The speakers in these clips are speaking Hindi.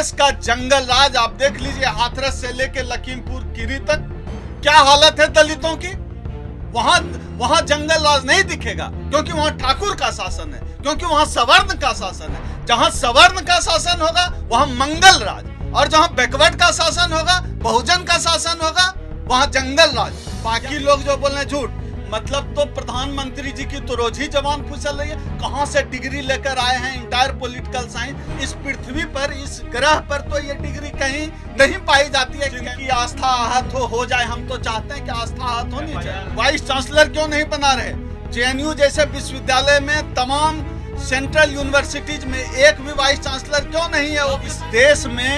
देश का जंगल राज आप देख लीजिए, हाथरस से लेके लखीमपुर खीरी तक क्या हालत है दलितों की। वहां जंगल राज नहीं दिखेगा क्योंकि वहां ठाकुर का शासन है, क्योंकि वहां सवर्ण का शासन है। जहां सवर्ण का शासन होगा वहां मंगल राज, और जहां बैकवर्ड का शासन होगा, बहुजन का शासन होगा, वहां जंगल राज। बाकी लोग जो बोल रहे हैं झूठ, मतलब तो प्रधानमंत्री जी की तो रोज ही जबान फिसल रही है। कहां से डिग्री लेकर आए हैं इंटायर पॉलिटिकल साइंस। इस पृथ्वी पर, इस ग्रह पर तो ये डिग्री कहीं नहीं पाई जाती है। जिनकी आस्था आहत हो जाए, हम तो चाहते हैं कि आस्था आहत होनी चाहिए। वाइस चांसलर क्यों नहीं बना रहे? जेएनयू जैसे विश्वविद्यालय में, तमाम सेंट्रल यूनिवर्सिटीज में एक भी वाइस चांसलर क्यों नहीं है? इस देश में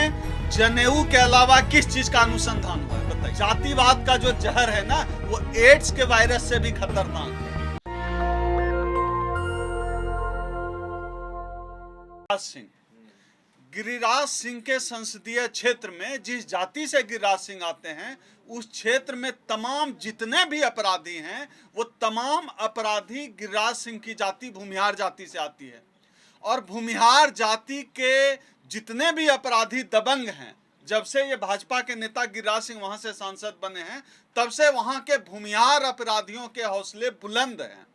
जनेऊ के अलावा किस चीज का अनुसंधान हुआ है बताइए? जातिवाद का जो जहर है ना, वो एड्स के वायरस से भी खतरनाक है। गिरिराज सिंह के संसदीय क्षेत्र में जिस जाति से गिरिराज सिंह आते हैं, उस क्षेत्र में तमाम जितने भी अपराधी हैं, वो तमाम अपराधी गिरिराज सिंह की जाति भूमिहार जाति से आती है। और भूमिहार जाति के जितने भी अपराधी दबंग हैं, जब से ये भाजपा के नेता गिरिराज सिंह वहां से सांसद बने हैं, तब से वहां के भूमिहार अपराधियों के हौसले बुलंद हैं।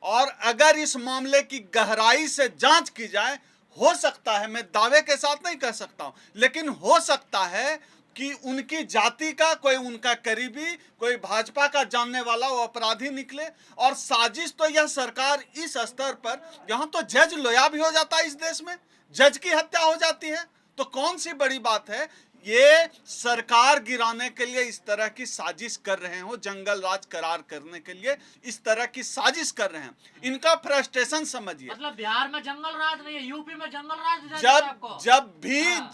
और अगर इस मामले की गहराई से जांच की जाए, हो सकता है, मैं दावे के साथ नहीं कह सकता हूं, लेकिन हो सकता है कि उनकी जाति का कोई उनका करीबी, कोई भाजपा का जानने वाला वो अपराधी निकले। और साजिश तो यह सरकार इस स्तर पर, यहां तो जज लोया भी हो जाता है, इस देश में जज की हत्या हो जाती है, तो कौन सी बड़ी बात है? ये सरकार गिराने के लिए इस तरह की साजिश कर रहे हो, जंगल राज करार करने के लिए इस तरह की साजिश कर रहे हैं। इनका फ्रस्ट्रेशन समझिए। मतलब बिहार में जंगल राज नहीं है, यूपी में जंगल राज।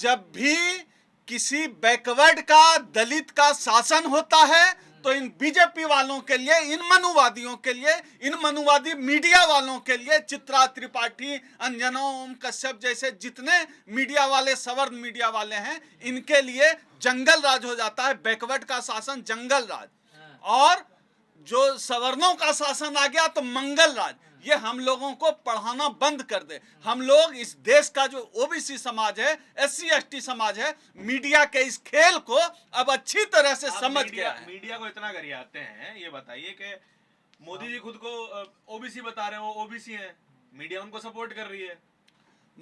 जब भी किसी बैकवर्ड का, दलित का शासन होता है, तो इन बीजेपी वालों के लिए, इन मनुवादियों के लिए, इन मनुवादी मीडिया वालों के लिए, चित्रा त्रिपाठी, अंजना ओम कश्यप जैसे जितने मीडिया वाले, सवर्ण मीडिया वाले हैं, इनके लिए जंगल राज हो जाता है। बैकवर्ड का शासन जंगल राज, और जो सवर्णों का शासन आ गया तो मंगल राज। ये हम लोगों को पढ़ाना बंद कर दे। हम लोग, इस देश का जो ओबीसी समाज है, एससी एसटी समाज है, मीडिया के इस खेल को अब अच्छी तरह से समझ गया है। मीडिया को इतना गरियाते हैं, ये बताइए कि मोदी जी खुद को ओबीसी बता रहे हैं, वो ओबीसी हैं, मीडिया उनको सपोर्ट कर रही है।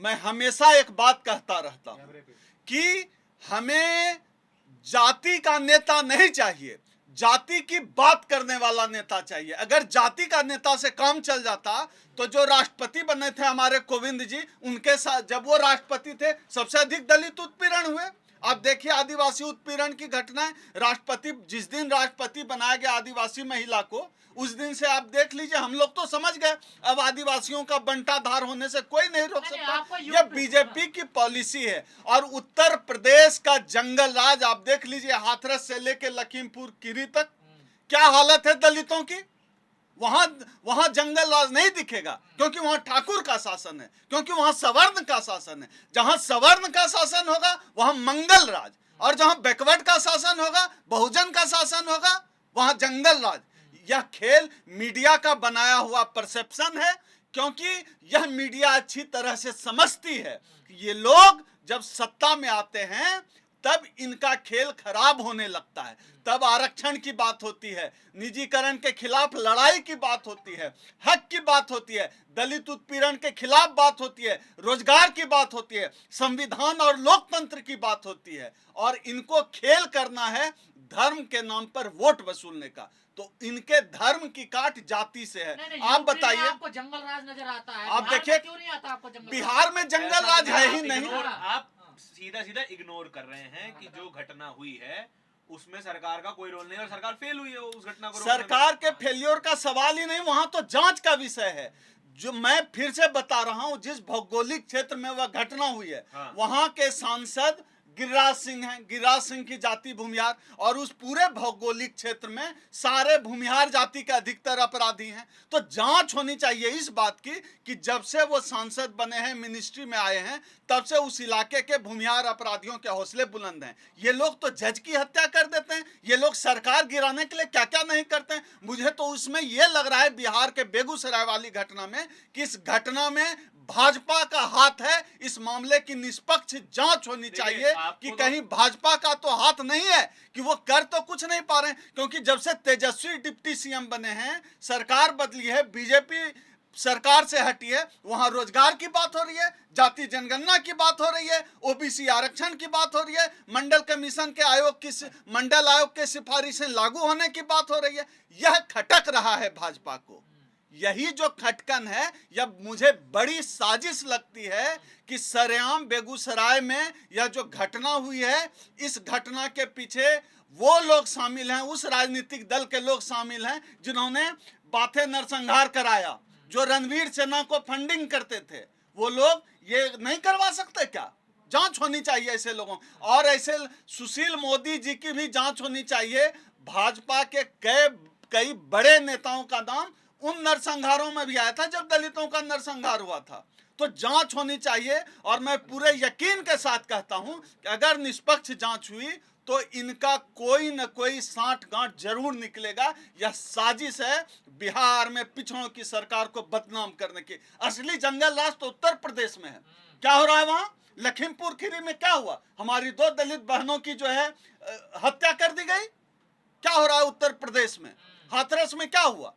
मैं हमेशा एक बात कहता रहता हूं कि हमें जाति का नेता नहीं चाहिए, जाति की बात करने वाला नेता चाहिए। अगर जाति का नेता से काम चल जाता, तो जो राष्ट्रपति बने थे हमारे कोविंद जी, उनके साथ जब वो राष्ट्रपति थे, सबसे अधिक दलित उत्पीड़न हुए। आप देखिए आदिवासी उत्पीड़न की घटनाएं। राष्ट्रपति, जिस दिन राष्ट्रपति बनाया गया आदिवासी महिला को, उस दिन से आप देख लीजिए, हम लोग तो समझ गए अब आदिवासियों का बंटाधार होने से कोई नहीं रोक सकता। यह बीजेपी की पॉलिसी है। और उत्तर प्रदेश का जंगल राज आप देख लीजिए, हाथरस से लेके लखीमपुर खीरी तक क्या हालत है दलितों की। वहां जंगल राज नहीं दिखेगा क्योंकि वहां ठाकुर का शासन है, क्योंकि वहां सवर्ण का शासन है। जहां सवर्ण का शासन होगा वहां मंगल राज, और जहां बैकवर्ड का शासन होगा, बहुजन का शासन होगा, वहां जंगल राज। यह खेल मीडिया का बनाया हुआ परसेप्शन है, क्योंकि यह मीडिया अच्छी तरह से समझती है कि ये लोग जब सत्ता में आते हैं तब इनका खेल खराब होने लगता है। तब आरक्षण की बात होती है, निजीकरण के खिलाफ लड़ाई की बात होती है, हक की बात होती है, दलित उत्पीड़न के खिलाफ बात होती है, रोजगार की बात होती है, संविधान और लोकतंत्र की बात होती है। और इनको खेल करना है धर्म के नाम पर वोट वसूलने का। तो इनके धर्म की काट जाति से है। आप बताइए, आपको जंगल राज नजर आता है? आप देखिए, क्यों नहीं आता आपको जंगल? बिहार में जंगल राज है ही नहीं। आप सीधा सीधा इग्नोर कर रहे हैं कि जो घटना हुई है उसमें सरकार का कोई रोल नहीं, और सरकार फेल हुई है उस घटना को। सरकार के फेल्योर का सवाल ही नहीं, वहां तो जांच का विषय है। जो मैं फिर से बता रहा हूं, जिस भौगोलिक क्षेत्र में वह घटना हुई है, वहां के सांसद गिरिराज सिंह हैं, गिरिराज सिंह की जाति भूमिहार, और उस पूरे भौगोलिक क्षेत्र में सारे भूमिहार जाति के अधिकतर अपराधी हैं। तो जांच होनी चाहिए इस बात की कि जब से वो सांसद बने हैं, मिनिस्ट्री में आए हैं, तब से उस इलाके के भूमिहार अपराधियों के हौसले बुलंद हैं। ये लोग तो जज की हत्या कर देते हैं, ये लोग सरकार गिराने के लिए क्या क्या नहीं करते हैं। मुझे तो उसमें ये लग रहा है, बिहार के बेगूसराय वाली घटना में, कि इस घटना में भाजपा का हाथ है। इस मामले की निष्पक्ष जांच होनी चाहिए कि कहीं भाजपा का तो हाथ नहीं है कि वो कर तो कुछ नहीं पा रहे हैं, क्योंकि जब से तेजस्वी डिप्टी सीएम बने हैं, सरकार बदली है, बीजेपी सरकार से हटी है, वहां रोजगार की बात हो रही है, जाति जनगणना की बात हो रही है, ओबीसी आरक्षण की बात हो रही है, मंडल कमीशन के मंडल आयोग के सिफारिशें लागू होने की बात हो रही है। यह खटक रहा है भाजपा को। यही जो खटकन है, यह मुझे बड़ी साजिश लगती है कि सरेआम बेगूसराय में यह जो घटना हुई है, इस घटना के पीछे वो लोग शामिल हैं, उस राजनीतिक दल के लोग शामिल हैं जिन्होंने बाथे नरसंहार कराया, जो रणवीर सेना को फंडिंग करते थे। वो लोग ये नहीं करवा सकते क्या? जांच होनी चाहिए ऐसे लोगों, और ऐसे सुशील मोदी जी की भी जांच होनी चाहिए। भाजपा के कई बड़े नेताओं का नाम उन नरसंहारों में भी आया था जब दलितों का नरसंहार हुआ था। तो जांच होनी चाहिए, और मैं पूरे यकीन के साथ कहता हूं कि अगर निष्पक्ष जांच हुई तो इनका कोई न कोई साठ गांठ जरूर निकलेगा। यह साजिश है बिहार में पिछड़ों की सरकार को बदनाम करने की। असली जंगल राज तो उत्तर प्रदेश में है। क्या हो रहा है वहां? लखीमपुर खीरी में क्या हुआ? हमारी 2 दलित बहनों की जो है हत्या कर दी गई। क्या हो रहा है उत्तर प्रदेश में? हाथरस में क्या हुआ?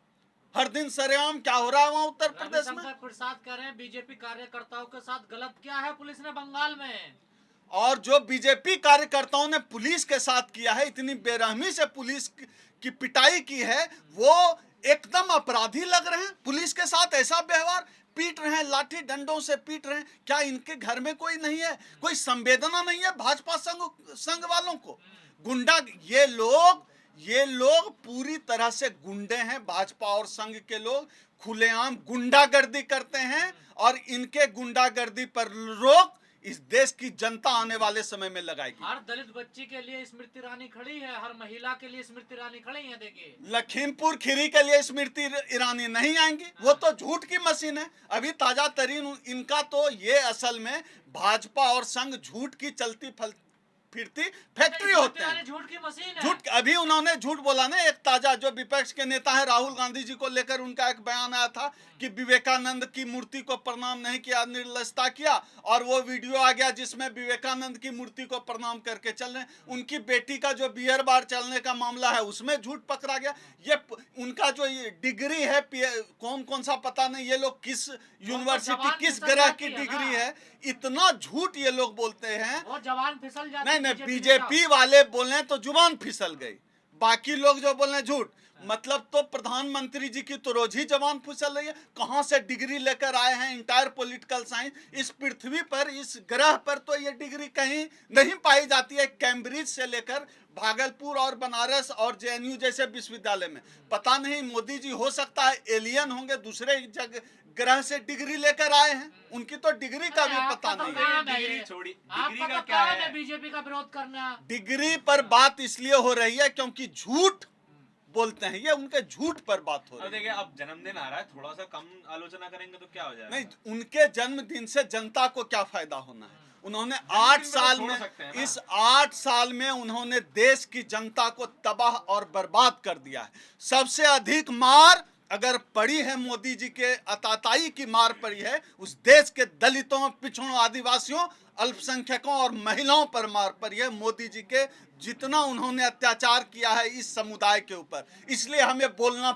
हर दिन सरेआम क्या हो रहा है वहां उत्तर प्रदेश में? रविशंकर प्रसाद कह रहे हैं बीजेपी कार्यकर्ताओं के साथ गलत किया है पुलिस ने बंगाल में। और जो बीजेपी कार्यकर्ताओं ने पुलिस के साथ किया है, इतनी बेरहमी से पुलिस की पिटाई की है, वो एकदम अपराधी लग रहे हैं। पुलिस के साथ ऐसा व्यवहार, पीट रहे हैं, लाठी डंडों से पीट रहे हैं। क्या इनके घर में कोई नहीं है? कोई संवेदना नहीं है भाजपा संघ वालों को? गुंडा, ये लोग पूरी तरह से गुंडे हैं। भाजपा और संघ के लोग खुलेआम गुंडागर्दी करते हैं, और इनके गुंडागर्दी पर रोक इस देश की जनता आने वाले समय में लगाएगी। हर दलित बच्ची के लिए स्मृति ईरानी खड़ी है, हर महिला के लिए स्मृति ईरानी खड़ी है। देखिए, लखीमपुर खीरी के लिए स्मृति ईरानी नहीं आएंगी, वो तो झूठ की मशीन है। अभी ताजा तरीन इनका तो ये असल में भाजपा और संघ झूठ की चलती फिरती फैक्ट्री होते हैं। झूठ की मशीन है। झूठ, अभी उन्होंने झूठ बोला ना। एक ताजा जो विपक्ष के नेता है राहुल गांधी जी को लेकर उनका एक बयान आया था कि विवेकानंद की मूर्ति को प्रणाम नहीं किया, निर्लजता किया, और वो वीडियो आ गया जिसमें विवेकानंद की मूर्ति को प्रणाम करके चल रहे हैं। उनकी बेटी का जो बियर बार चलने का मामला है उसमें झूठ पकड़ा गया। ये उनका जो डिग्री है कौन सा पता नहीं, ये लोग किस यूनिवर्सिटी किस ग्रह की डिग्री है, इतना झूठ ये लोग बोलते हैं। वो जवान फिसल जाते हैं। नहीं, बीजेपी वाले बोले तो जुबान फिसल गई, बाकी लोग जो बोले झूठ। मतलब तो प्रधानमंत्री जी की तो रोज ही जबान फिसल रही है। कहां से डिग्री लेकर आए हैं? Entire political science. इस पृथ्वी पर, इस ग्रह पर तो ये डिग्री कहीं नहीं पाई जाती है। कैम्ब्रिज से लेकर भागलपुर और बनारस और जेएनयू जैसे विश्वविद्यालय में। पता नहीं, मोदी जी हो सकता है एलियन होंगे, दूसरे ग्रह से डिग्री लेकर आए हैं, उनकी तो डिग्री का भी पता नहीं है। डिग्री छोड़ी, डिग्री आपका का तो क्या काम है? बीजेपी का विरोध करना। डिग्री पर बात इसलिए हो रही है क्योंकि झूठ बोलते हैं, ये उनके झूठ पर बात हो रही है। देखिए, अब जन्मदिन आ रहा है, थोड़ा सा कम आलोचना करेंगे तो क्या हो जाएगा? नहीं, उनके जन्मदिन से जनता को क्या फायदा होना है? उन्होंने 8 साल में, इस 8 साल में उन्होंने देश की जनता को तबाह और बर्बाद कर दिया है। सबसे अधिक मार अगर पड़ी है मोदी जी के अताताई की मार पड़ी है, उस देश के दलितों, पिछड़ों, आदिवासियों, अल्पसंख्यकों और महिलाओं पर मार पड़ी है मोदी जी के। जितना उन्होंने अत्याचार किया है इस समुदाय के ऊपर, इसलिए हमें बोलना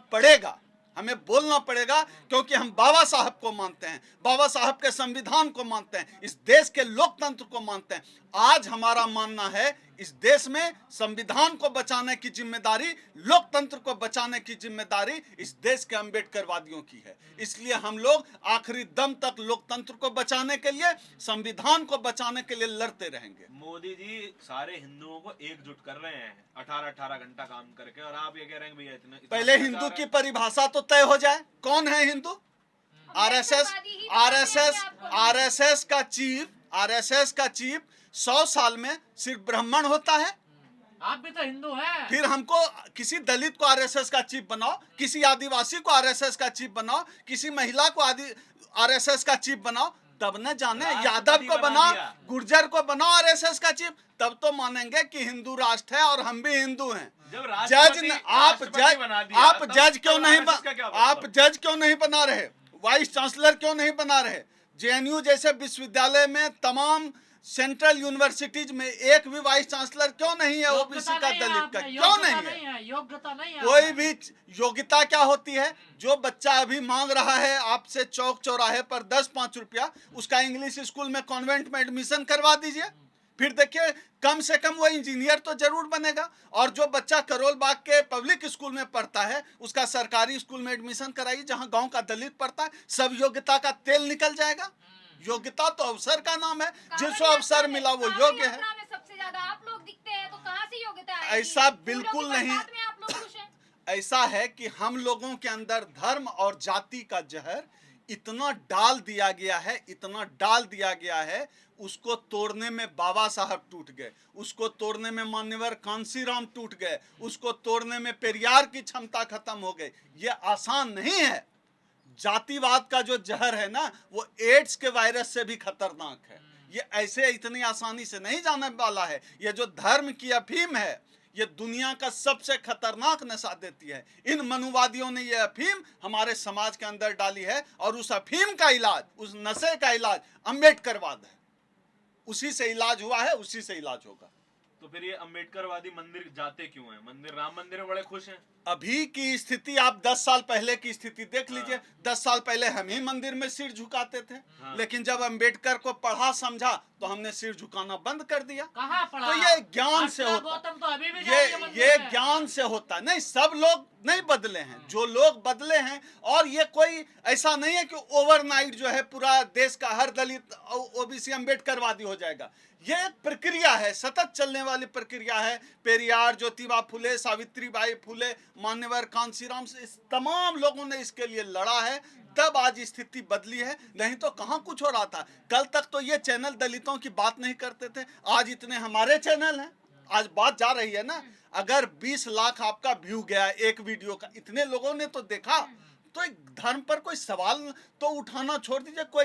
पड़ेगा, क्योंकि हम बाबा साहब को मानते हैं, बाबा साहब के संविधान को मानते हैं, इस देश के लोकतंत्र को मानते हैं। आज हमारा मानना है इस देश में संविधान को बचाने की जिम्मेदारी, लोकतंत्र को बचाने की जिम्मेदारी इस देश के अम्बेडकरवादियों की है। इसलिए हम लोग आखिरी दम तक लोकतंत्र को बचाने के लिए, संविधान को बचाने के लिए लड़ते रहेंगे। मोदी जी सारे हिंदुओं को एकजुट कर रहे हैं 18-18 घंटा काम करके, और आप ये कह रहे हैं भैया इतना पहले हिंदू की परिभाषा तो तय हो जाए, कौन है हिंदू? आरएसएस का चीफ 100 साल में सिर्फ ब्राह्मण होता है। आप भी तो हिंदू हैं। फिर हमको किसी दलित को आरएसएस का चीफ बनाओ, किसी आदिवासी को आरएसएस का चीफ बनाओ, किसी महिला को आरएसएस का चीफ बनाओ, तब न जाने। यादव को बनाओ, गुर्जर को बनाओ आरएसएस का चीफ, तब तो मानेंगे कि हिंदू राष्ट्र है और हम भी हिंदू हैं। जज क्यों नहीं बना रहे? वाइस चांसलर क्यों नहीं बना रहे? जेएनयू जैसे विश्वविद्यालय में तमाम सेंट्रल यूनिवर्सिटीज में एक भी वाइस चांसलर क्यों नहीं है ओबीसी का, दलित का क्यों नहीं है? योग्यता नहीं है। कोई भी योग्यता क्या होती है? जो बच्चा अभी मांग रहा है आपसे चौक चौराहे पर 10-5 रुपया, उसका इंग्लिश स्कूल में कॉन्वेंट में एडमिशन करवा दीजिए, फिर देखिए कम से कम वो इंजीनियर तो जरूर बनेगा। और जो बच्चा करोल बाग के पब्लिक स्कूल में पढ़ता है उसका सरकारी स्कूल में एडमिशन कराइए जहां गांव का दलित पढ़ता है, सब योग्यता का तेल निकल जाएगा। योग्यता तो अवसर का नाम है, जिसको अवसर मिला वो योग्य है। सबसे ज्यादा आप लोग दिखते हैं तो कहां से योग्यता आएगी? ऐसा बिल्कुल नहीं। आप लोग खुश हैं? ऐसा है कि हम लोगों के अंदर धर्म और जाति का जहर इतना डाल दिया गया है, इतना डाल दिया गया है, उसको तोड़ने में बाबा साहब टूट गए, उसको तोड़ने में मान्यवर कांसीराम टूट गए, उसको तोड़ने में पेरियार की क्षमता खत्म हो गई। ये आसान नहीं है। जातिवाद का जो जहर है ना, वो एड्स के वायरस से भी खतरनाक है। ये ऐसे इतनी आसानी से नहीं जाने वाला है। ये जो धर्म की अफीम है, ये दुनिया का सबसे खतरनाक नशा देती है। इन मनुवादियों ने ये अफीम हमारे समाज के अंदर डाली है, और उस अफीम का इलाज, उस नशे का इलाज अम्बेडकरवाद है। उसी से इलाज हुआ है, उसी से इलाज होगा। तो फिर ये अम्बेडकरवादी मंदिर जाते क्यों हैं? मंदिर, राम मंदिर में बड़े खुश हैं। अभी की स्थिति आप 10 साल पहले की स्थिति देख लीजिए। 10 साल पहले हम ही मंदिर में सिर झुकाते थे, लेकिन जब अम्बेडकर को पढ़ा समझा तो हमने सिर झुकाना बंद कर दिया। कहाँ पढ़ा? तो ये ज्ञान से होता गौतम तो अभी भी ये ज्ञान से होता है। नहीं, सब लोग नहीं बदले हैं, जो लोग बदले हैं। और ये कोई ऐसा नहीं है कि ओवरनाइट जो है पूरा देश का हर दलित ओबीसी अम्बेडकरवादी हो जाएगा। ये एक प्रक्रिया है, सतत चलने वाली प्रक्रिया है। पेरियार, ज्योतिबा फुले, सावित्रीबाई फुले, मान्यवर कांसीराम से इस तमाम लोगों ने इसके लिए लड़ा है, तब आज स्थिति बदली है। नहीं तो कहाँ कुछ हो रहा था। कल तक तो ये चैनल दलितों की बात नहीं करते थे, आज इतने हमारे चैनल हैं, आज बात जा रही है ना। अगर 20 लाख आपका व्यू गया एक वीडियो का, इतने लोगों ने तो देखा, तो एक धर्म पर कोई सवाल तो उठाना छोड़ दीजिए, कोई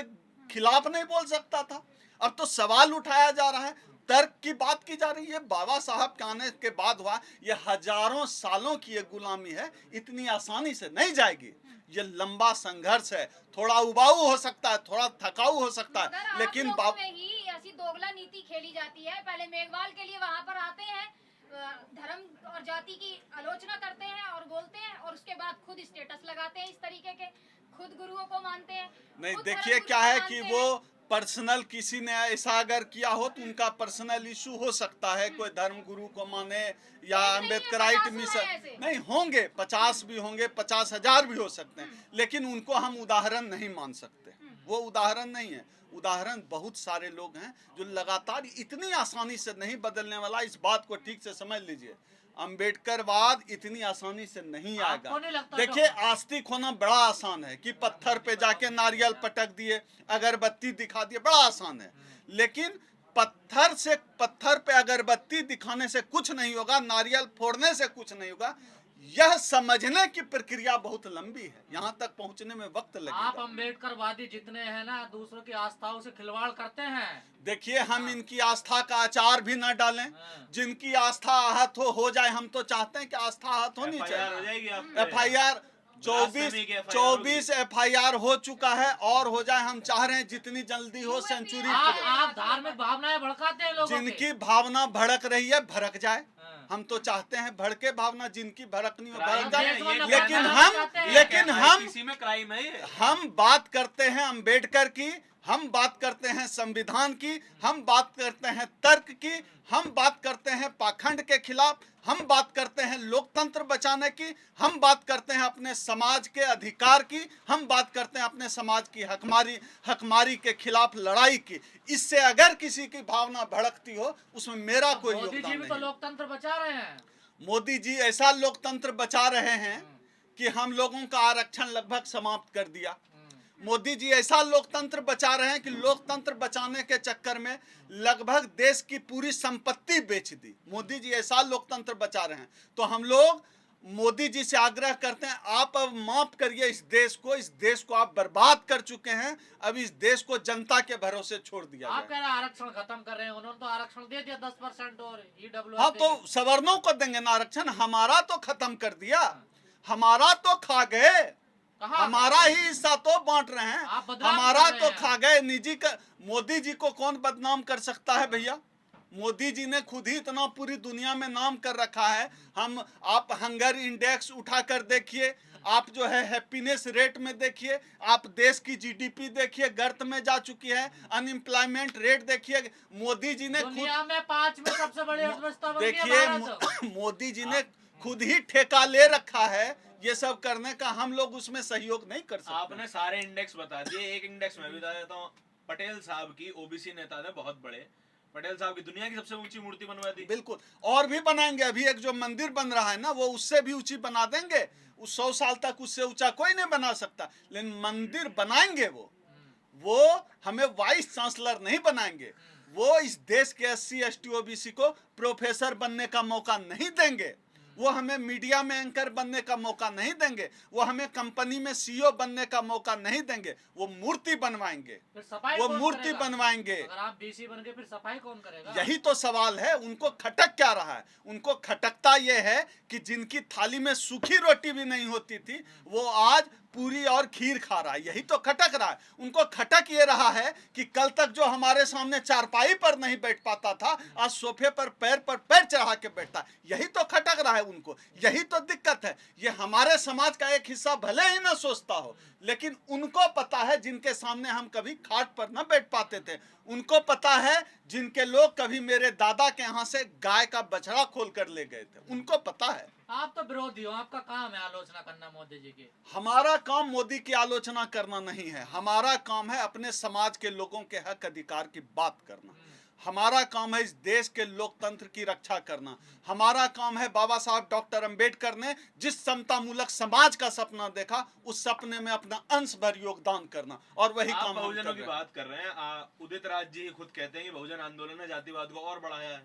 खिलाफ नहीं बोल सकता था। अब तो सवाल उठाया जा रहा है, तर्क की बात की जा रही है। बाबा साहब के आने के बाद हुआ, ये हजारों सालों की ये गुलामी है, इतनी आसानी से नहीं जाएगी। ये लंबा संघर्ष है, थोड़ा उबाऊ हो सकता है, थोड़ा थकाऊ हो सकता है, लेकिन में ही ऐसी दोगला नीति खेली जाती है। पहले मेघवाल के लिए वहाँ पर आते हैं, धर्म और जाति की आलोचना करते हैं और बोलते हैं, और उसके बाद खुद स्टेटस लगाते हैं इस तरीके के, खुद गुरुओं को मानते हैं। नहीं, देखिए क्या है कि वो पर्सनल किसी ने ऐसा अगर किया हो तो उनका पर्सनल इशू हो सकता है, कोई धर्म गुरु को माने या अम्बेडकराइट मिशन नहीं होंगे, 50 भी होंगे, 50,000 भी हो सकते हैं, लेकिन उनको हम उदाहरण नहीं मान सकते। वो उदाहरण नहीं है। उदाहरण बहुत सारे लोग हैं जो लगातार इतनी आसानी से नहीं बदलने वाला। इस बात को ठीक से समझ लीजिए, अम्बेडकरवाद इतनी आसानी से नहीं आएगा। देखिए, आस्तिक होना बड़ा आसान है कि पत्थर पे जाके नारियल पटक दिए, अगरबत्ती दिखा दिए, बड़ा आसान है। लेकिन पत्थर पे अगरबत्ती दिखाने से कुछ नहीं होगा, नारियल फोड़ने से कुछ नहीं होगा। यह समझने की प्रक्रिया बहुत लंबी है, यहाँ तक पहुँचने में वक्त लगेगा। आप अम्बेडकरवादी जितने हैं ना, दूसरों की आस्थाओं से खिलवाड़ करते हैं। देखिए, हम इनकी आस्था का अचार भी न डालें। जिनकी आस्था आहत हो जाए, हम तो चाहते हैं कि आस्था आहत होनी चाहिए। FIR 24 FIR हो चुका है और हो जाए, हम चाह रहे हैं जितनी जल्दी हो सेंचुरी। आप धार्मिक भावनाएं भड़काते हैं लोगों जिनकी भावना भड़क रही है, भड़क जाए। हम तो चाहते हैं भड़के भावना, जिनकी भड़कनी हो भड़क जाए। लेकिन हम बात करते हैं अम्बेडकर की, हम बात करते हैं संविधान की, हम बात करते हैं तर्क की, हम बात करते हैं पाखंड के खिलाफ, हम बात करते हैं लोकतंत्र बचाने की, हम बात करते हैं अपने समाज के अधिकार की, हम बात करते हैं अपने समाज की हकमारी के खिलाफ लड़ाई की। इससे अगर किसी की भावना भड़कती हो, उसमें मेरा कोई योगदान नहीं। मोदी जी भी तो लोकतंत्र बचा रहे हैं। मोदी जी ऐसा लोकतंत्र बचा रहे हैं कि हम लोगों का आरक्षण लगभग समाप्त कर दिया। मोदी जी ऐसा लोकतंत्र बचा रहे हैं कि लोकतंत्र बचाने के चक्कर में लगभग देश की पूरी संपत्ति बेच दी। मोदी जी ऐसा लोकतंत्र बचा रहे हैं। तो हम लोग मोदी जी से आग्रह करते हैं, आप अब माफ करिए इस देश को आप बर्बाद कर चुके हैं। अब इस देश को जनता के भरोसे छोड़ दिया आप कह रहे हैं आरक्षण खत्म कर रहे हैं, उन्होंने तो आरक्षण दे दिया 10% और EWS। हाँ, तो सवर्णों को देंगे ना आरक्षण, हमारा तो खत्म कर दिया, हमारा तो खा गए। कहाँ? हमारा ही हिस्सा तो बांट रहे हैं, आप बदनाम हमारा कर रहे तो हैं। खा गए निजी का। मोदी जी को कौन बदनाम कर सकता है भैया? मोदी जी ने खुद ही इतना पूरी दुनिया में नाम कर रखा है। हम आप हंगर इंडेक्स उठा कर देखिए, आप जो है हैप्पीनेस रेट में देखिए, आप देश की जीडीपी देखिए गर्त में जा चुकी है, अनएम्प्लॉयमेंट रेट देखिए। मोदी जी ने खुद दुनिया में 5 में सबसे बड़ी अर्थव्यवस्था बन गई है देखिए भारत। मोदी जी ने खुद ही ठेका ले रखा है ये सब करने का, हम लोग उसमें सहयोग नहीं कर सकते। आपने सारे इंडेक्स बता दिए, एक इंडेक्स मैं भी बता देता हूँ। पटेल साहब की, ओबीसी नेता थे बहुत बड़े, पटेल साहब की दुनिया की सबसे ऊंची मूर्ति बनवा दी। बिल्कुल, और भी बनाएंगे। अभी एक जो मंदिर बन रहा है ना, वो उससे भी ऊंची बना देंगे। उस 100 साल तक उससे ऊंचा कोई नहीं बना सकता, लेकिन मंदिर बनाएंगे। वो हमें वाइस चांसलर नहीं बनाएंगे। वो इस देश के SC ST OBC को प्रोफेसर बनने का मौका नहीं देंगे। वो हमें मीडिया में एंकर बनने का मौका नहीं देंगे। वो हमें कंपनी में CEO बनने का मौका नहीं देंगे। वो मूर्ति बनवाएंगे, फिर सफाई वो कौन मूर्ति करेगा? बनवाएंगे। अगर आप BC बन गए फिर सफाई कौन करेगा? यही तो सवाल है। उनको खटक क्या रहा है? उनको खटकता ये है कि जिनकी थाली में सूखी रोटी भी नहीं होती थी, वो आज पूरी और खीर खा रहा है। यही तो खटक रहा है। उनको खटक ये रहा है कि कल तक जो हमारे सामने चारपाई पर नहीं बैठ पाता था, आज सोफे पर पैर चढ़ा के बैठता है। यही तो खटक रहा है उनको। यही तो दिक्कत है। ये हमारे समाज का एक हिस्सा भले ही ना सोचता हो, लेकिन उनको पता है जिनके सामने हम कभी खाट पर ना बैठ पाते थे। उनको पता है जिनके लोग कभी मेरे दादा के यहाँ से गाय का बछड़ा खोल कर ले गए थे। उनको पता है। आप तो विरोधी हो, आपका काम है आलोचना करना मोदी जी की। हमारा काम मोदी की आलोचना करना नहीं है। हमारा काम है अपने समाज के लोगों के हक अधिकार की बात करना। हमारा काम है इस देश के लोकतंत्र की रक्षा करना। हमारा काम है बाबा साहब डॉक्टर अंबेडकर ने जिस समतामूलक समाज का सपना देखा, उस सपने में अपना अंश भर योगदान करना, और वही आप काम हम बहुजनों कर की रहे हैं। बात कर रहे हैं। उदित राज जी खुद कहते हैं कि बहुजन आंदोलन ने जातिवाद को और बढ़ाया है।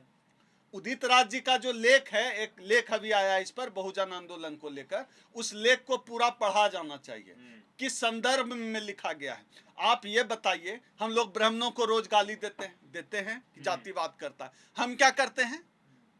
उदित राज जी का जो लेख है, एक लेख अभी आया इस पर बहुजन आंदोलन को लेकर, उस लेख को पूरा पढ़ा जाना चाहिए। किस संदर्भ में लिखा गया है आप ये बताइए। हम लोग ब्राह्मणों को रोज गाली देते हैं कि जातिवाद करता है। हम क्या करते हैं?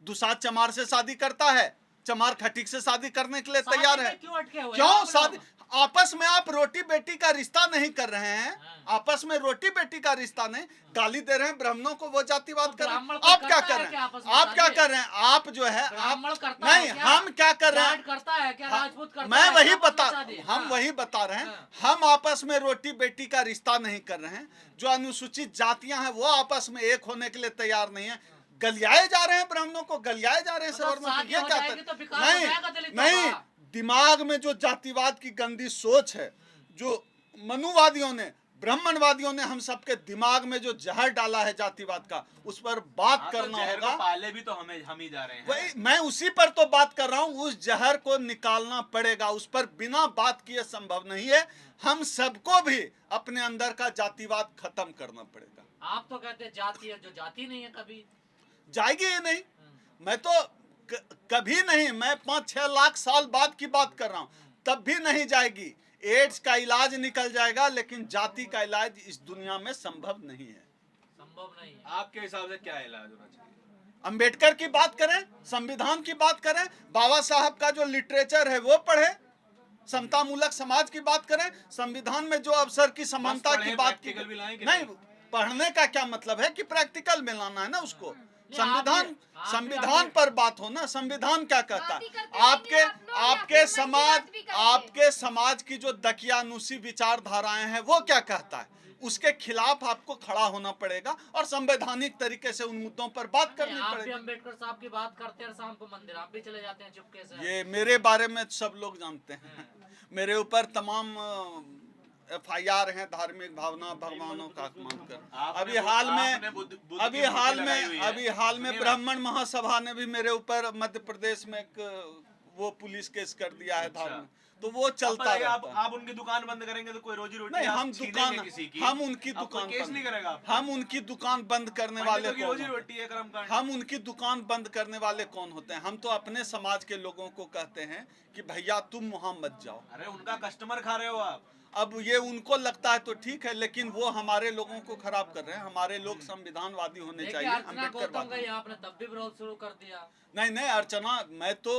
दुसाध चमार से शादी करता है, चमार खटीक से शादी करने के लिए तैयार है। क्यों अटके हुए हैं क्यों आप शादी? लोग? आपस में आप रोटी बेटी का रिश्ता नहीं कर रहे हैं। हाँ। आपस में रोटी बेटी का रिश्ता नहीं, गाली दे रहे हैं ब्राह्मणों को, वो जातिवाद तो कर रहे ब्राह्मण हैं। कोई आप क्या करता कर है रहे क्या हैं? आपस में आप क्या शादी? कर रहे हैं? आप जो है ब्राह्मण आप करता है नहीं, क्या? हम क्या कर रहे हैं? जाट करता है क्या? राजपूत करता मैं है वही क्या? आपस में बता शादी? हम हाँ। वही बता रहे हैं। हाँ। हम आपस में रोटी बेटी का रिश्ता नहीं कर रहे हैं। जो अनुसूचित जातियां हैं वो आपस में एक होने के लिए तैयार नहीं है। गलियाए जा रहे हैं, ब्राह्मणों को गलियाए जा रहे हैं मतलब सवर्णों को। शादी ये हो क्या जाएगी तो विकास हो नहीं जाएगा दलितों नहीं, का। दिमाग में जो जातिवाद की गंदी सोच है, जो मनुवादियों ने, ब्राह्मणवादियों ने हम सबके दिमाग में जो जहर डाला है जातिवाद का, उस पर बात हाँ, तो करना जहर को होगा। पाले भी तो हम ही जा रहे हैं। वही मैं उसी पर तो बात कर रहा हूं। उस जहर को निकालना पड़ेगा। उस पर बिना बात किए संभव नहीं है। हम सबको भी अपने अंदर का जातिवाद खत्म करना पड़ेगा। आप तो कहते हैं जाति है, जो जाति नहीं है कभी। जाएगी ही नहीं। मैं तो कभी नहीं, मैं 5-6 लाख साल बाद की बात कर रहा हूं, तब भी नहीं जाएगी। एड्स का इलाज निकल जाएगा, लेकिन जाति का इलाज इस दुनिया में संभव नहीं है। संभव नहीं है। आपके हिसाब से क्या इलाज होना चाहिए? अंबेडकर की बात करें, संविधान की बात करें, बाबा साहब का जो लिटरेचर है वो पढ़े, समतामूलक समाज की बात करें, संविधान में जो अवसर की समानता की बात की। प्रैक्टिकल भी लाएं कि नहीं, पढ़ने का क्या मतलब है कि प्रैक्टिकल में लाना है ना उसको। संविधान आप संविधान भी- पर बात हो ना। संविधान क्या कहता बात ही है? करते रहेंगे आपके आप लोग, या आपके फिर मन की समाज बात भी करेंगे। आपके समाज की जो दकियानुसी विचारधाराएं हैं वो क्या कहता है? उसके खिलाफ आपको खड़ा होना पड़ेगा और संवैधानिक तरीके से उन मुद्दों पर बात करनी आप भी पड़ेगी। अम्बेडकर साहब की बात करते हैं, शाम को मंदिर आप भी चले जाते हैं चुपके से। ये मेरे बारे में सब लोग जानते हैं। मेरे ऊपर तमाम FIR हैं, धार्मिक भावना भगवानों का अपमान कर। आपने अभी हाल आपने में बुद्ध की अभी मूर्ति हाल लगाई हुई में है। अभी हाल में सुनिए ना। ब्राह्मण महासभा ने भी मेरे ऊपर मध्य प्रदेश में एक वो पुलिस केस कर दिया है अच्छा। धार्मिक। तो वो अब चलता बताइए, रहता है। आप उनकी दुकान बंद करेंगे तो कोई रोजी रोटी नहीं, आप हम छीनेंगे दुकान किसी की, हम उनकी अब कोई दुकान केस नहीं करेगा बंद आपको। हम उनकी दुकान बंद करने वाले पंडितों की कौन रोजी होते हैं? रोटी है कर्मकांड। हम उनकी दुकान बंद करने वाले कौन होते हैं? हम तो अपने समाज के लोगों को कहते हैं कि भैया तुम वहां मत जाओ। अरे उनका कस्टमर खा रहे हो आप। अब ये उनको लगता है तो ठीक है, लेकिन वो हमारे लोगों को खराब कर रहे हैं। हमारे लोग संविधानवादी होने देखिए चाहिए, अर्चना गौतम अम्बेडकरवादी। गई, आपने तब भी विरोध शुरू कर दिया। नहीं नहीं अर्चना, मैं तो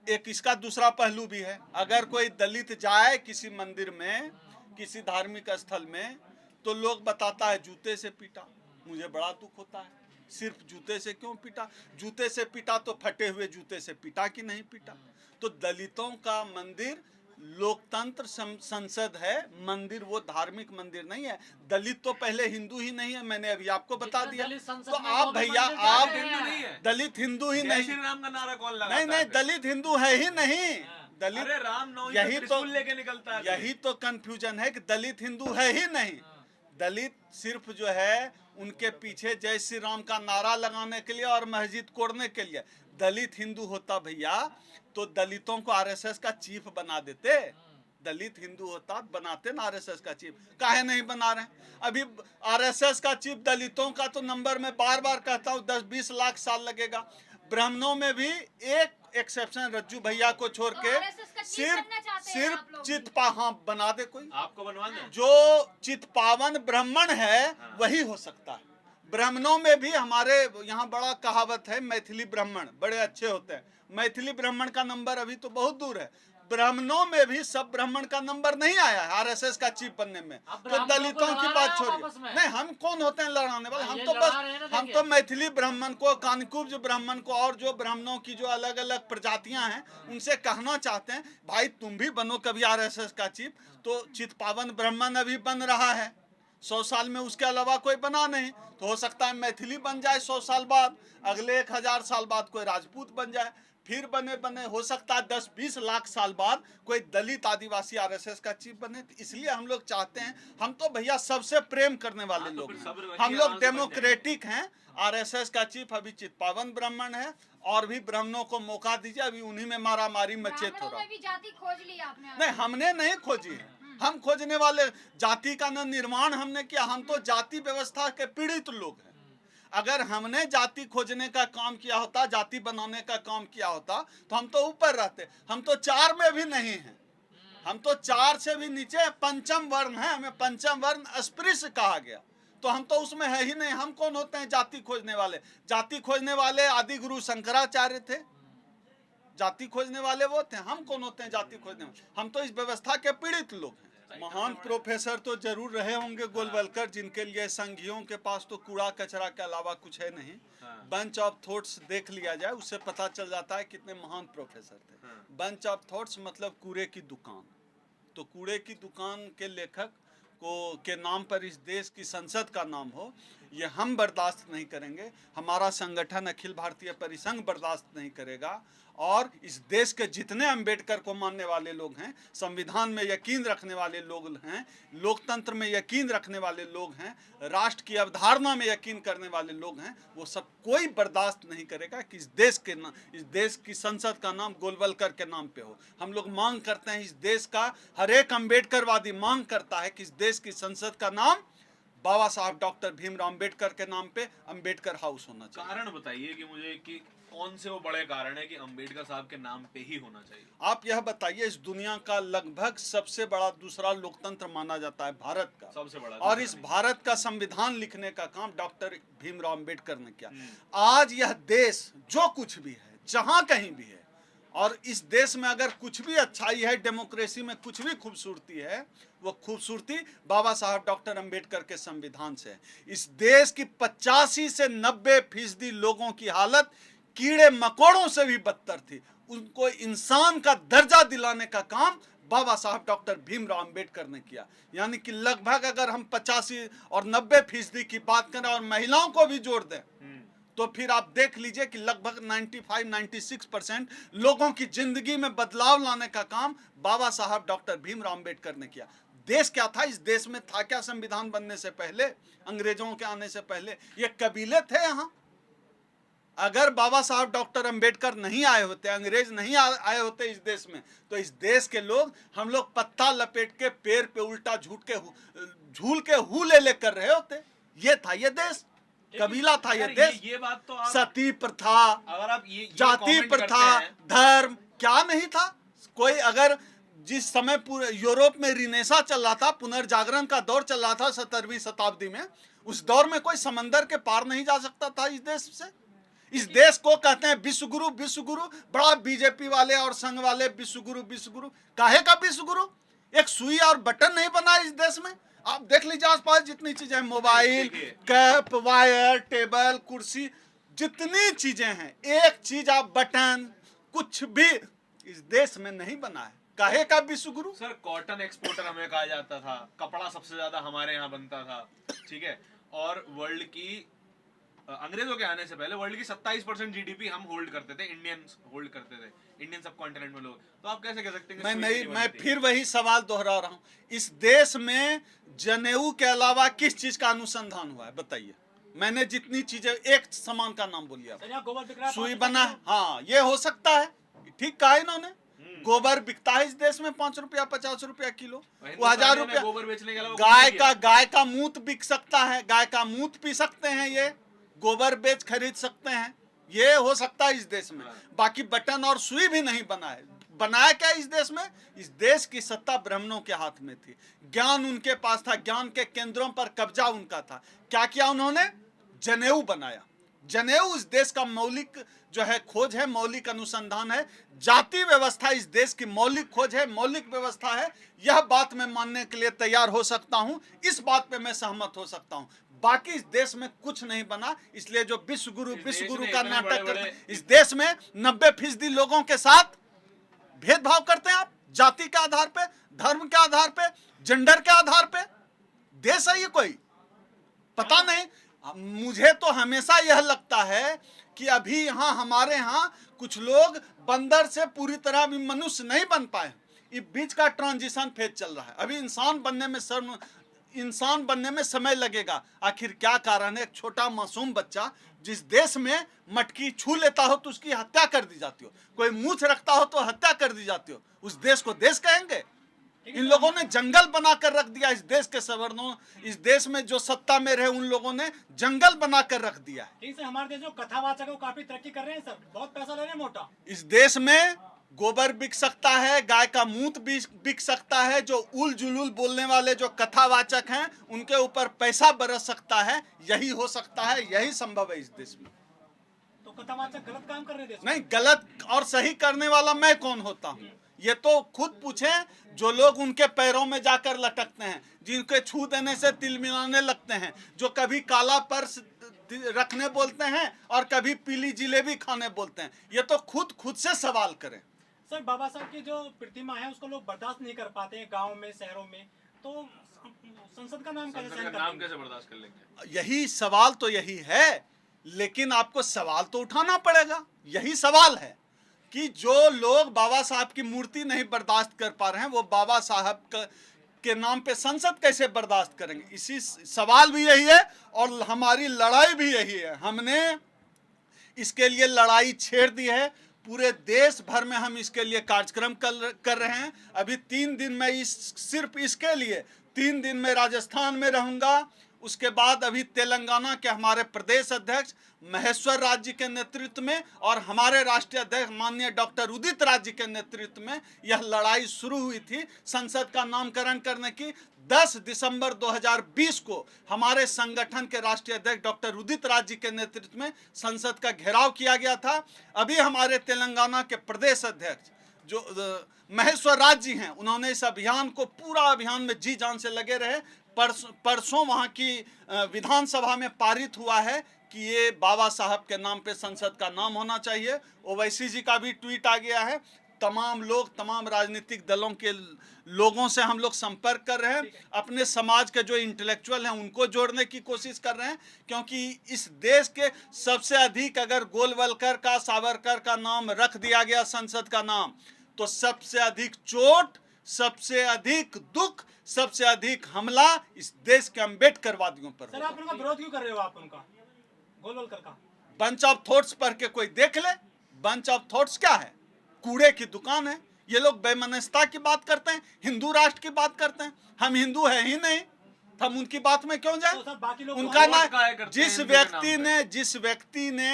एक इसका दूसरा पहलू भी है। अगर कोई दलित जाए किसी मंदिर में, किसी धार्मिक स्थल में, तो लोग बताता है जूते से पीटा। मुझे बड़ा दुख होता है, सिर्फ जूते से क्यों पीटा? जूते से पीटा तो फटे हुए जूते से पीटा कि नहीं पीटा? तो दलितों का मंदिर लोकतंत्र संसद है, मंदिर वो धार्मिक मंदिर नहीं है। दलित तो पहले हिंदू ही नहीं है, मैंने अभी आपको बता दिया। तो आप भैया, आप हिंदू नहीं है, दलित हिंदू ही जय नहीं। श्री राम का नारा कौन लगाता नहीं नहीं, है? दलित हिंदू है ही नहीं। दलित, अरे राम नवमी यही पे तो त्रिशूल लेके निकलता है। यही तो कंफ्यूजन है कि दलित हिंदू है ही नहीं। दलित सिर्फ जो है उनके पीछे जय श्री राम का नारा लगाने के लिए और मस्जिद कोड़ने के लिए। दलित हिंदू होता भैया तो दलितों को आरएसएस का चीफ बना देते। दलित हिंदू होता बनाते ना आरएसएस का चीफ, काहे नहीं बना रहे? अभी आरएसएस का चीफ दलितों का तो नंबर मैं बार बार कहता हूँ 10-20 लाख साल लगेगा। ब्राह्मणों में भी एक एक्सेप्शन रज्जू भैया को छोड़ के RSS का चीफ बनना चाहते हैं आप लोग भी। चित्पा, हाँ बना दे कोई। आपको बनवा दें? जो चित्पावन ब्राह्मण है वही हो सकता है। ब्राह्मणों में भी हमारे यहाँ बड़ा कहावत है, मैथिली ब्राह्मण बड़े अच्छे होते हैं। मैथिली ब्राह्मण का नंबर अभी तो बहुत दूर है। ब्राह्मणों में भी सब ब्राह्मण का नंबर नहीं आया है आरएसएस का चीफ बनने में। अब तो ब्राह्मणों दलितों को की लड़ा बात रहे हैं आपस छोड़िए। में। नहीं, हम कौन होते हैं लड़ाने वाले? हम ये तो लड़ा बस रहे हैं ना, हम देखिए। तो मैथिली ब्राह्मण को, कानकुब्ज ब्राह्मण को और जो ब्राह्मणों की जो अलग अलग प्रजातियां हैं उनसे कहना चाहते हैं भाई तुम भी बनो कभी आरएसएस का चीफ। तो चित्पावन ब्राह्मण अभी बन रहा है 100 साल में, उसके अलावा कोई बना नहीं। तो हो सकता है मैथिली बन जाए 100 साल बाद, अगले 1000 साल बाद कोई राजपूत बन जाए, फिर बने हो सकता है 10-20 लाख साल बाद कोई दलित आदिवासी आरएसएस का चीफ बने। तो इसलिए हम लोग चाहते हैं, हम तो भैया सबसे प्रेम करने वाले हाँ, तो लोग फिर हैं, सब्र रखिए, हम लोग आराम से बन डेमोक्रेटिक हैं। आरएसएस का चीफ अभी चित्पावन ब्राह्मण है और भी ब्राह्मणों को मौका दीजिए, अभी उन्हीं में मारामारी मचे ब्राह्मणों थोड़ा। में भी जाति खोज ली आपने। नहीं, हमने नहीं खोजी है। हम खोजने वाले, जाति का न निर्माण हमने किया, हम तो जाति व्यवस्था के पीड़ित लोग हैं। अगर हमने जाति खोजने का काम किया होता, जाति बनाने का काम किया होता तो हम तो ऊपर रहते। हम तो 4 में भी नहीं हैं, हम तो 4 से भी नीचे पंचम वर्ण है, हमें पंचम वर्ण अस्पृश्य कहा गया। तो हम तो उसमें है ही नहीं। हम कौन होते हैं जाति खोजने वाले? जाति खोजने वाले आदि गुरु शंकराचार्य थे, जाति खोजने वाले वो थे। हम कौन होते हैं जाति खोजने वाले? हम तो इस व्यवस्था के पीड़ित लोग हैं। महान प्रोफेसर तो जरूर रहे होंगे गोलवलकर, जिनके लिए संघियों के पास तो कूड़ा कचरा के अलावा कुछ है नहीं। बंच ऑफ थॉट्स देख लिया जाए, उससे पता चल जाता है कितने महान प्रोफेसर थे। बंच ऑफ थॉट्स मतलब कूड़े की दुकान। तो कूड़े की दुकान के लेखक को के नाम पर इस देश की संसद का नाम हो, ये हम बर्दाश्त नहीं करेंगे। हमारा संगठन अखिल भारतीय परिसंघ बर्दाश्त नहीं करेगा। और इस देश के जितने अंबेडकर को मानने वाले लोग हैं, संविधान में यकीन रखने वाले लोग हैं, लोकतंत्र में यकीन रखने वाले लोग हैं, राष्ट्र की अवधारणा में यकीन करने वाले लोग हैं, वो सब कोई बर्दाश्त नहीं करेगा कि इस देश की संसद का नाम गोलवलकर के नाम पे हो। हम लोग मांग करते हैं, इस देश का हर एक अम्बेडकरवादी मांग करता है कि इस देश की संसद का नाम बाबा साहब डॉक्टर भीमराव अम्बेडकर के नाम पे अम्बेडकर हाउस होना चाहिए। कारण बताइए कि मुझे कि कौन से वो बड़े कारण है कि अम्बेडकर साहब के नाम पे ही होना चाहिए? आप यह बताइए, इस दुनिया का लगभग सबसे बड़ा दूसरा लोकतंत्र माना जाता है भारत का, सबसे बड़ा। और इस भारत का संविधान लिखने का काम डॉक्टर भीमराव अम्बेडकर ने किया। आज यह देश जो कुछ भी है, जहां कहीं भी है, और इस देश में अगर कुछ भी अच्छाई है, डेमोक्रेसी में कुछ भी खूबसूरती है, वो खूबसूरती बाबा साहब डॉक्टर अम्बेडकर के संविधान से है। इस देश की 85 से 90% लोगों की हालत कीड़े मकोड़ों से भी बदतर थी। उनको इंसान का दर्जा दिलाने का काम बाबा साहब डॉक्टर भीमराव अम्बेडकर ने किया। यानी कि लगभग अगर हम 85 और 90% की बात करें और महिलाओं को भी जोड़ दें, तो फिर आप देख लीजिए कि लगभग 95-96% लोगों की जिंदगी में बदलाव लाने का काम बाबा साहब डॉक्टर भीमराव अम्बेडकर ने किया। देश क्या था? इस देश में था क्या संविधान बनने से पहले, अंग्रेजों के आने से पहले? ये कबीले थे यहाँ। अगर बाबा साहब डॉक्टर अम्बेडकर नहीं आए होते, अंग्रेज नहीं आए होते इस देश में, तो इस देश के लोग, हम लोग पत्ता लपेट के पेड़ पे उल्टा झूल के हू ले कर रहे होते। ये था ये देश, कबीला था ये देश। ये बात तो आप, सती प्रथा, अगर आप ये जाति comment प्रथा, करते हैं, धर्म क्या नहीं था? कोई अगर जिस समय पूरे यूरोप में रिनेसा चल रहा था, पुनर्जागरण का दौर चल रहा था 17वीं शताब्दी में, उस दौर में कोई समंदर के पार नहीं जा सकता था इस देश से। इस देश को कहते हैं विश्व गुरु, विश्व गुरु। बड़ा बीजेपी वाले और संघ वाले विश्व गुरु, विश्व गुरु। काहे का विश्व गुरु? एक सुई और बटन नहीं बना इस देश में। आप देख लीजिए आसपास जितनी चीजें, मोबाइल, कैप, वायर, टेबल, कुर्सी, जितनी चीजें हैं, एक चीज आप बटन कुछ भी इस देश में नहीं बना है। काहे का विश्व गुरु? सर कॉटन एक्सपोर्टर हमें कहा जाता था, कपड़ा सबसे ज्यादा हमारे यहाँ बनता था, ठीक है, और वर्ल्ड की अंग्रेजों के आने से पहले वर्ल्ड की 27% जीडीपी हम होल्ड करते थे, इंडियंस होल्ड करते थे, इंडियन सब कॉन्टिनेंट में लोग। तो आप कैसे कह सकते हैं मैं फिर वही सवाल दोहरा रहा हूँ, इस देश में जनेऊ के अलावा किस चीज का अनुसंधान हुआ है बताइए। मैंने जितनी चीजें, एक सामान का नाम बोलिए आप। सुई बना, हाँ ये हो सकता है, ठीक कहा इन्होंने। गोबर बिकता है इस देश में 5 रुपया 50 रुपया किलो, वो 1000 रुपया। गोबर बेचने के अलावा गाय का मूत बिक सकता है, गाय का मूत पी सकते हैं, ये गोबर बेच खरीद सकते हैं, ये हो सकता है इस देश में। बाकी बटन और सुई भी नहीं बना है। बनाया क्या इस देश में? इस देश की सत्ता ब्राह्मणों के हाथ में थी, ज्ञान उनके पास था, ज्ञान के केंद्रों पर कब्जा उनका था। क्या किया उन्होंने? जनेऊ बनाया। जनेऊ इस देश का मौलिक जो है खोज है, मौलिक अनुसंधान है। जाति व्यवस्था इस देश की मौलिक खोज है, मौलिक व्यवस्था है। यह बात मैं मानने के लिए तैयार हो सकता हूं, इस बात पे मैं सहमत हो सकता हूं। बाकी इस देश में कुछ नहीं बना, इसलिए जो विश्व गुरु का नाटक करते हैं, इस देश में 90% लोगों के साथ भेदभाव करते हैं आप, जाति के आधार पे, धर्म के आधार पे, जेंडर के आधार पे। देश है ये कोई? पता नहीं। मुझे तो हमेशा यह लगता है कि अभी यहाँ हमारे यहाँ कुछ लोग बंदर से पूरी तरह भी मनुष्य नहीं बन पाए। इस बीच का ट्रांजिशन फेज चल रहा है। अभी इंसान बनने में समय लगेगा। आखिर क्या कारण है? एक छोटा मासूम बच्चा जिस देश में मटकी छू लेता हो तो उसकी हत्या कर दी जाती हो, कोई मूछ रखता हो तो हत्या कर दी जाती हो, उस देश को देश कहेंगे? इन लोगों ने जंगल बनाकर रख दिया इस देश के सवर्णों, इस देश में जो सत्ता में रहे उन लोगों ने जंगल बनाकर रख दिया है। ठीक है, हमारे देश में कथावाचक है वो काफी तरक्की कर रहे हैं सर, बहुत पैसा ले रहे हैं मोटा। इस देश में गोबर बिक सकता है, गाय का मूत बिक सकता है, जो उल जुलूल बोलने वाले जो कथावाचक हैं उनके ऊपर पैसा बरस सकता है। यही हो सकता है, यही संभव है इस देश में। तो कथावाचक गलत काम कर रहे हैं? नहीं, गलत और सही करने वाला मैं कौन होता हूँ? ये तो खुद पूछें जो लोग उनके पैरों में जाकर लटकते हैं, जिनके छू देने से तिल मिलाने लगते हैं, जो कभी काला पर्स रखने बोलते हैं और कभी पीली जिलेबी खाने बोलते हैं। ये तो खुद से सवाल करें। सर बाबा साहब की जो प्रतिमा है उसको लोग बर्दाश्त नहीं कर पाते हैं गाँव में, शहरों में, तो संसद का नाम कैसे बर्दाश्त कर लेंगे? यही सवाल तो यही है, लेकिन आपको सवाल तो उठाना पड़ेगा। यही सवाल है कि जो लोग बाबा साहब की मूर्ति नहीं बर्दाश्त कर पा रहे हैं, वो बाबा साहब के नाम पे संसद कैसे बर्दाश्त करेंगे? इसी सवाल भी यही है और हमारी लड़ाई भी यही है। हमने इसके लिए लड़ाई छेड़ दी है। पूरे देश भर में हम इसके लिए कार्यक्रम कर रहे हैं। अभी 3 दिन में सिर्फ इसके लिए 3 दिन में राजस्थान में रहूंगा। उसके बाद अभी तेलंगाना के हमारे प्रदेश अध्यक्ष महेश्वर राज जी के नेतृत्व में और हमारे राष्ट्रीय अध्यक्ष माननीय डॉक्टर उदित राज जी के नेतृत्व में यह लड़ाई शुरू हुई थी संसद का नामकरण करने की। 10 दिसंबर 2020 को हमारे संगठन के राष्ट्रीय अध्यक्ष डॉक्टर उदित राज जी के नेतृत्व में संसद का घेराव किया गया था। अभी हमारे तेलंगाना के प्रदेश अध्यक्ष जो महेश्वर राज जी हैं, उन्होंने इस अभियान को, पूरा अभियान में जी जान से लगे रहे। परसों वहाँ की विधानसभा में पारित हुआ है कि ये बाबा साहब के नाम पे संसद का नाम होना चाहिए। ओवैसी जी का भी ट्वीट आ गया है। तमाम लोग, तमाम राजनीतिक दलों के लोगों से हम लोग संपर्क कर रहे हैं। अपने समाज के जो इंटेलेक्चुअल हैं उनको जोड़ने की कोशिश कर रहे हैं, क्योंकि इस देश के सबसे अधिक अगर गोलवलकर का, सावरकर का नाम रख दिया गया संसद का नाम, तो सबसे अधिक चोट, सबसे अधिक दुख, सबसे अधिक हमला इस देश के अम्बेडकरवादियों पर। सर आप उनका विरोध क्यों कर रहे हो? आप उनका गोलवलकर का बंच ऑफ थॉट्स पढ़ के कोई देख ले। बंच ऑफ थॉट्स क्या है? कूड़े की दुकान है। ये लोग बेमनस्ता की बात करते हैं, हिंदू राष्ट्र की बात करते हैं। हम हिंदू है ही नहीं, हम उनकी बात में क्यों जाए? तो बाकी लोग उनका ना, जिस व्यक्ति ने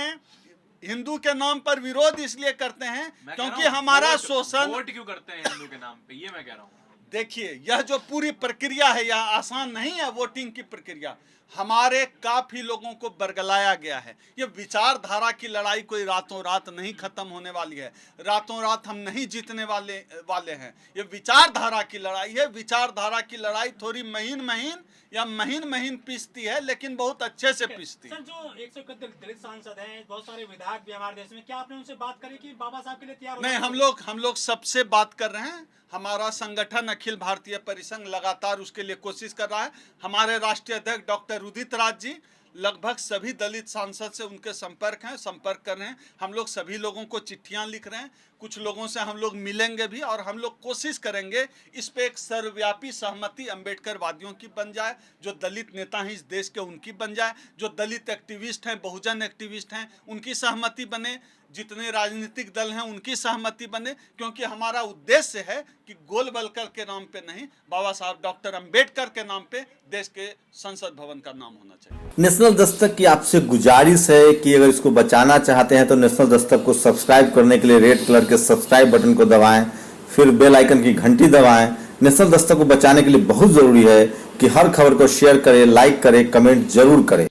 हिंदू के नाम पर विरोध इसलिए करते हैं क्योंकि हमारा शोषण। वोट क्यों करते हैं हिंदू के नाम पे, ये मैं कह रहा हूँ। देखिए, यह जो पूरी प्रक्रिया है यह आसान नहीं है। वोटिंग की प्रक्रिया, हमारे काफी लोगों को बरगलाया गया है। ये विचारधारा की लड़ाई कोई रातों रात नहीं खत्म होने वाली है, रातों रात हम नहीं जीतने वाले हैं। ये विचारधारा की लड़ाई है। विचारधारा की लड़ाई थोड़ी महीन या महीन पीसती है, लेकिन बहुत अच्छे से पीसती है। सर, जो 131 दलित सांसद हैं, बहुत सारे विधायक भी हमारे देश में, क्या आपने उनसे बात करी कि बाबा साहब के लिए तैयार हो नहीं, जाएंगे? हम लोग सबसे बात कर रहे हैं। हमारा संगठन अखिल भारतीय परिसंघ लगातार उसके लिए कोशिश कर रहा है। हमारे राष्ट्रीय अध्यक्ष डॉक्टर उदित राज जी लगभग सभी दलित सांसद से उनके संपर्क कर रहे हैं। हम लोग सभी लोगों को चिट्ठियां लिख रहे हैं, कुछ लोगों से हम लोग मिलेंगे भी, और हम लोग कोशिश करेंगे इस पे एक सर्वव्यापी सहमति अम्बेडकर वादियों की बन जाए, जो दलित नेता हैं इस देश के उनकी बन जाए, जो दलित एक्टिविस्ट हैं, बहुजन एक्टिविस्ट हैं, उनकी सहमति बने, जितने राजनीतिक दल हैं उनकी सहमति बने, क्योंकि हमारा उद्देश्य है कि गोलवलकर के नाम पे नहीं, बाबा साहब डॉक्टर अंबेडकर के नाम पे देश के संसद भवन का नाम होना चाहिए। नेशनल दस्तक की आपसे गुजारिश है कि अगर इसको बचाना चाहते हैं तो नेशनल दस्तक को सब्सक्राइब करने के लिए रेड कलर के सब्सक्राइब बटन को दबाएं, फिर बेल आइकन की घंटी दबाएं। नेशनल दस्तक को बचाने के लिए बहुत जरूरी है कि हर खबर को शेयर करें, लाइक करें, कमेंट जरूर करें।